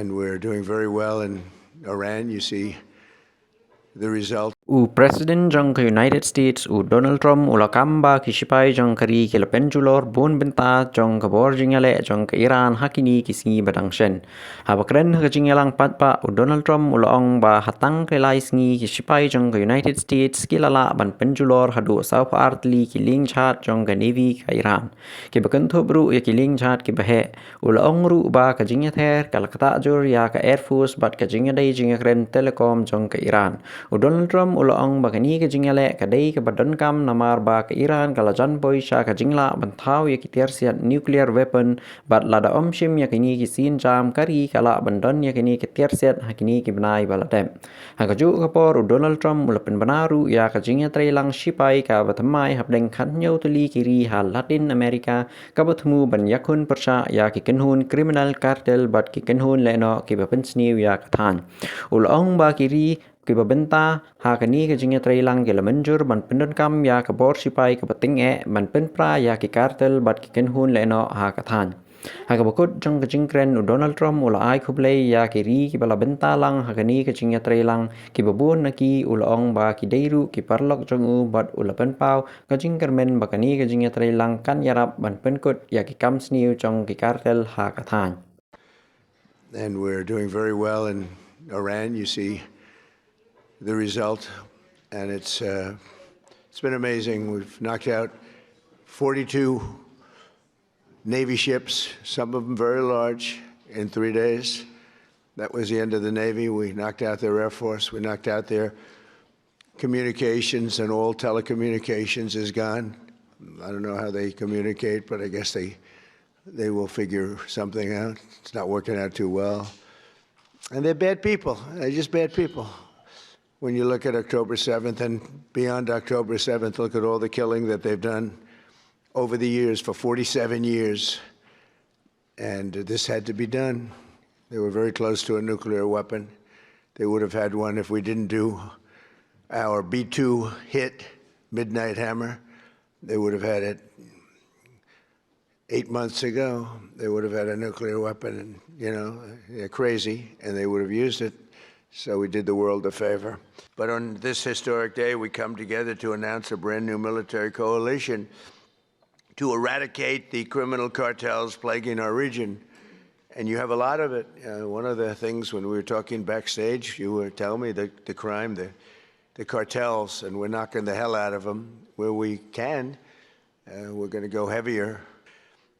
And we're doing very well in Iran. You see the result. Presiden jang ke United States Donald Trump ulakamba kisipai jang kari ke penjulor bon benta jang ke bor jingale jang ke Iran hakini kisngi badang shen. Habakren ke jingalang patpa Donald Trump ulong ba hatang ke lai sngi kisipai jang ke United States kilala ban penjulor hadu South Artli ki Lieng chat jang ke Navy ke Iran. Ke bekentu bru ya ki Lieng chat ke bahe ulong ru ba ke jingather kalakata jur ya ke Air Force bat ke jingadai jingakren Telecom jang ke Iran. Donald Trump ulang bagani ke jingale kadai ke badan kam namar ba ke Iran kalajan boy sha ke jingla bantau ya kitiar siat nuclear weapon bat lada shim ya kini ki sin jam kari kala bandan ya kini kitiar siat hakini ki benai baladem hakaju kapor Donald Trump ulapen banaru ya ke jinga trailang shipai ka batamai habdeng khanyo tuli kiri hal Latin America ka batmu ban yakun persha ya ki kenhun criminal cartel bat ki kenhun leno ki bapensniu ya kathan ulang ba kiri kiba benta hakani ke jinga trailang ke lamanjur ban pendon kam ya ke bor sipai ke peting ban penpra ya ki kartel bat ki kenhun leno ha kathan haka bakut jang ke jingkren Donald Trump ula ai kublei ya ki ri ki bala benta lang hakani ke jinga trailang ki babun naki ulong ba ki deiru ki parlok jang bat ula penpau ke jingkermen bakani ke jinga trailang kan yarap ban penkut ya ki kam sniu jang ki kartel ha kathan. And we're doing very well in Iran. You see the result, and it's been amazing. We've knocked out 42 Navy ships, some of them very large, in 3 days. That was the end of the Navy. We knocked out their Air Force. We knocked out their communications, and all telecommunications is gone. I don't know how they communicate, but I guess they will figure something out. It's not working out too well. And they're bad people. They're just bad people. When you look at October 7th and beyond October 7th, look at all the killing that they've done over the years, for 47 years. And this had to be done. They were very close to a nuclear weapon. They would have had one if we didn't do our B-2 hit, Midnight Hammer. They would have had it 8 months ago. They would have had a nuclear weapon, and, you know, they're crazy, and they would have used it. So we did the world a favor. But on this historic day, we come together to announce a brand new military coalition to eradicate the criminal cartels plaguing our region. And you have a lot of it. One of the things when we were talking backstage, you were telling me the crime, the cartels, and we're knocking the hell out of them where we can. We're going to go heavier.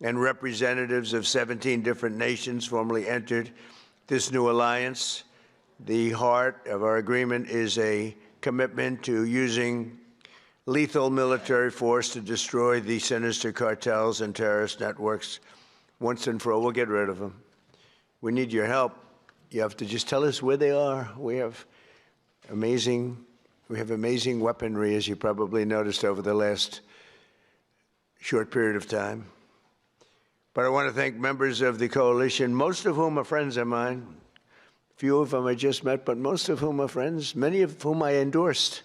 And representatives of 17 different nations formally entered this new alliance. The heart of our agreement is a commitment to using lethal military force to destroy the sinister cartels and terrorist networks once and for all. We'll get rid of them. We need your help. You have to just tell us where they are. We have amazing weaponry, as you probably noticed over the last short period of time. But I want to thank members of the coalition, most of whom are friends of mine. Few of them I just met, but most of whom are friends, many of whom I endorsed.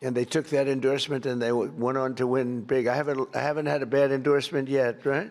And they took that endorsement and they went on to win big. I haven't had a bad endorsement yet, right?